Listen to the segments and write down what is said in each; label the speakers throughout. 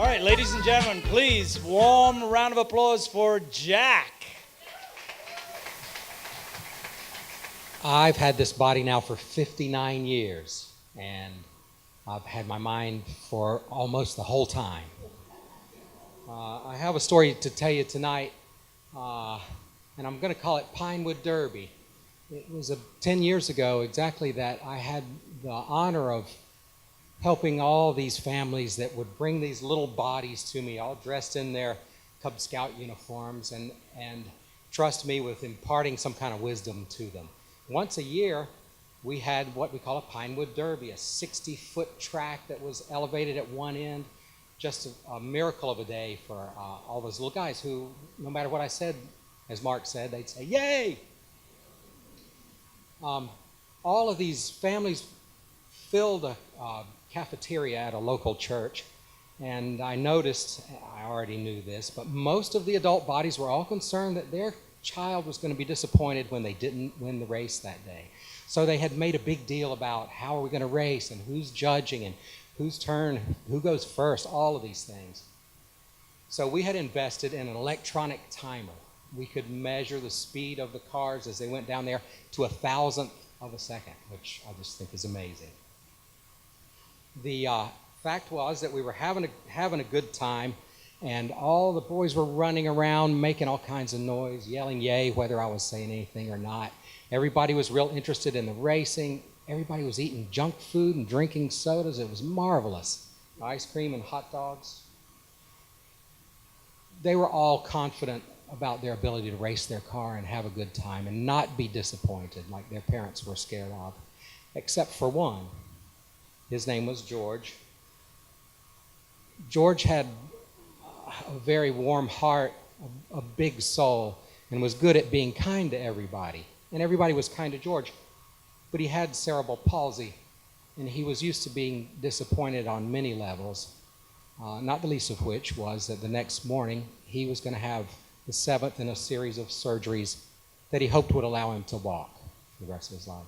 Speaker 1: All right, ladies and gentlemen, please, warm round of applause for Jack.
Speaker 2: I've had this body now for 59 years, and I've had my mind for almost the whole time. I have a story to tell you tonight, and I'm going to call it Pinewood Derby. It was 10 years ago exactly that I had the honor of helping all these families that would bring these little bodies to me, all dressed in their Cub Scout uniforms, and trust me with imparting some kind of wisdom to them. Once a year, we had what we call a Pinewood Derby, a 60-foot track that was elevated at one end. Just a miracle of a day for all those little guys who, no matter what I said, as Mark said, they'd say, "Yay!" All of these families filled a cafeteria at a local church, and I noticed, I already knew this, but most of the adult bodies were all concerned that their child was going to be disappointed when they didn't win the race that day. So they had made a big deal about how are we going to race and who's judging and whose turn, who goes first, all of these things. So we had invested in an electronic timer. We could measure the speed of the cars as they went down there to 1,000th of a second, which I just think is amazing. The fact was that we were having a good time, and all the boys were running around making all kinds of noise, yelling yay whether I was saying anything or not. Everybody was real interested in the racing. Everybody was eating junk food and drinking sodas. It was marvelous. Ice cream and hot dogs. They were all confident about their ability to race their car and have a good time and not be disappointed like their parents were scared of, except for one. His name was George. George had a very warm heart, a big soul, and was good at being kind to everybody. And everybody was kind to George. But he had cerebral palsy, and he was used to being disappointed on many levels, not the least of which was that the next morning he was going to have the 7th in a series of surgeries that he hoped would allow him to walk for the rest of his life.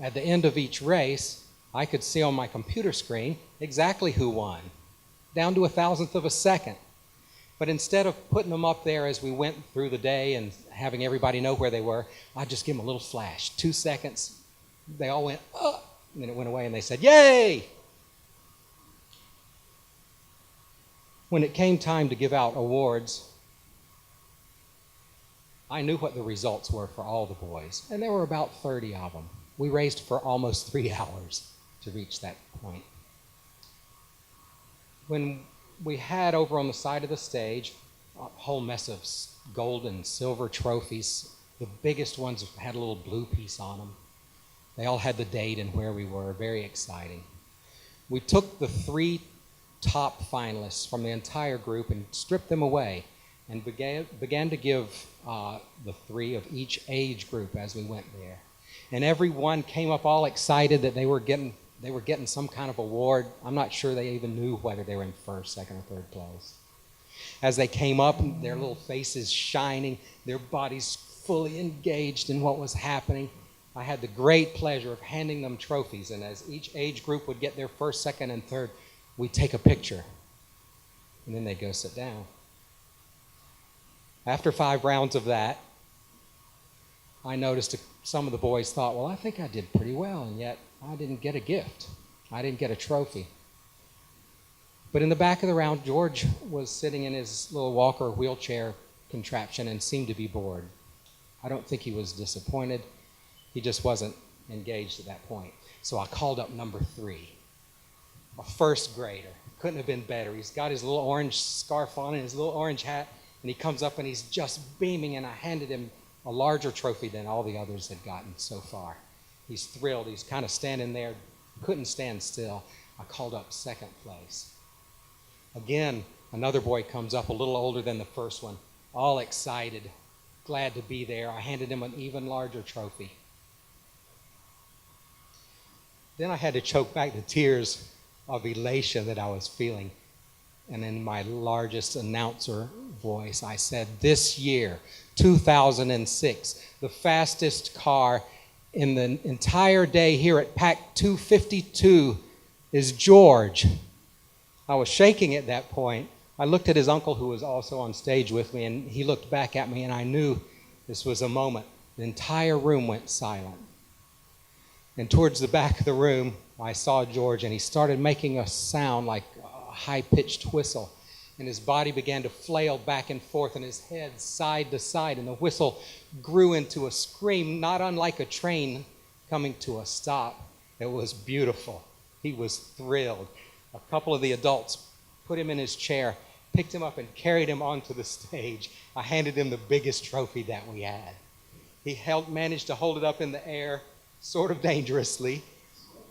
Speaker 2: At the end of each race, I could see on my computer screen exactly who won, down to 1,000th of a second. But instead of putting them up there as we went through the day and having everybody know where they were, I'd just give them a little flash. 2 seconds, they all went, "Oh," and then it went away and they said, "Yay!" When it came time to give out awards, I knew what the results were for all the boys, and there were about 30 of them. We raced for almost 3 hours to reach that point. When we had over on the side of the stage a whole mess of gold and silver trophies. The biggest ones had a little blue piece on them. They all had the date and where we were, very exciting. We took the 3 top finalists from the entire group and stripped them away and began to give the 3 of each age group as we went there. And everyone came up all excited that they were getting some kind of award. I'm not sure they even knew whether they were in first, second, or third place. As they came up, their little faces shining, their bodies fully engaged in what was happening, I had the great pleasure of handing them trophies. And as each age group would get their first, second, and third, we'd take a picture. And then they'd go sit down. After 5 rounds of that, I noticed some of the boys thought, well, I think I did pretty well, and yet I didn't get a gift. I didn't get a trophy. But in the back of the round, George was sitting in his little walker wheelchair contraption and seemed to be bored. I don't think he was disappointed. He just wasn't engaged at that point. So I called up number 3, a first grader. Couldn't have been better. He's got his little orange scarf on and his little orange hat, and he comes up and he's just beaming, and I handed him a larger trophy than all the others had gotten so far. He's thrilled. He's kind of standing there, couldn't stand still. I called up second place. Again, another boy comes up a little older than the first one, all excited, glad to be there. I handed him an even larger trophy. Then I had to choke back the tears of elation that I was feeling. And in my largest announcer voice, I said, this year, 2006, the fastest car in the entire day here at PAC 252 is George. I was shaking at that point. I looked at his uncle, who was also on stage with me, and he looked back at me, and I knew this was a moment. The entire room went silent. And towards the back of the room, I saw George, and he started making a sound like a high-pitched whistle. And his body began to flail back and forth, and his head side to side, and the whistle grew into a scream, not unlike a train coming to a stop. It was beautiful. He was thrilled. A couple of the adults put him in his chair, picked him up, and carried him onto the stage. I handed him the biggest trophy that we had. He managed to hold it up in the air, sort of dangerously.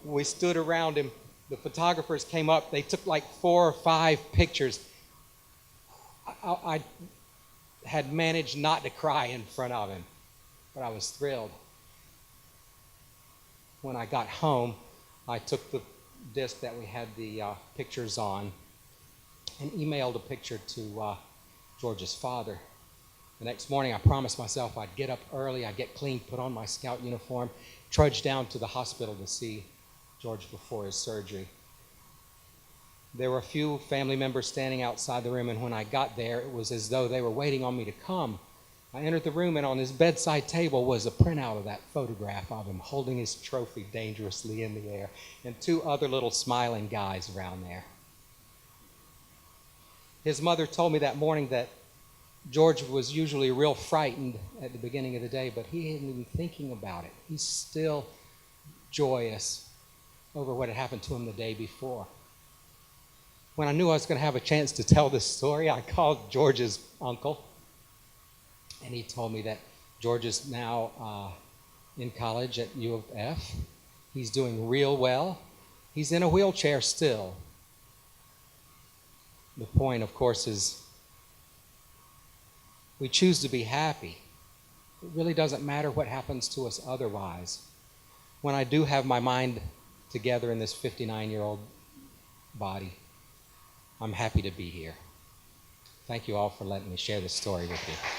Speaker 2: We stood around him. The photographers came up. They took like 4 or 5 pictures. I had managed not to cry in front of him, but I was thrilled. When I got home, I took the disc that we had the pictures on and emailed a picture to George's father. The next morning, I promised myself I'd get up early, I'd get clean, put on my scout uniform, trudge down to the hospital to see George before his surgery. There were a few family members standing outside the room, and when I got there, it was as though they were waiting on me to come. I entered the room, and on his bedside table was a printout of that photograph of him holding his trophy dangerously in the air, and 2 other little smiling guys around there. His mother told me that morning that George was usually real frightened at the beginning of the day, but he hadn't been thinking about it. He's still joyous over what had happened to him the day before. When I knew I was going to have a chance to tell this story, I called George's uncle, and he told me that George is now in college at U of F. He's doing real well. He's in a wheelchair still. The point, of course, is we choose to be happy. It really doesn't matter what happens to us otherwise. When I do have my mind together in this 59-year-old body, I'm happy to be here. Thank you all for letting me share this story with you.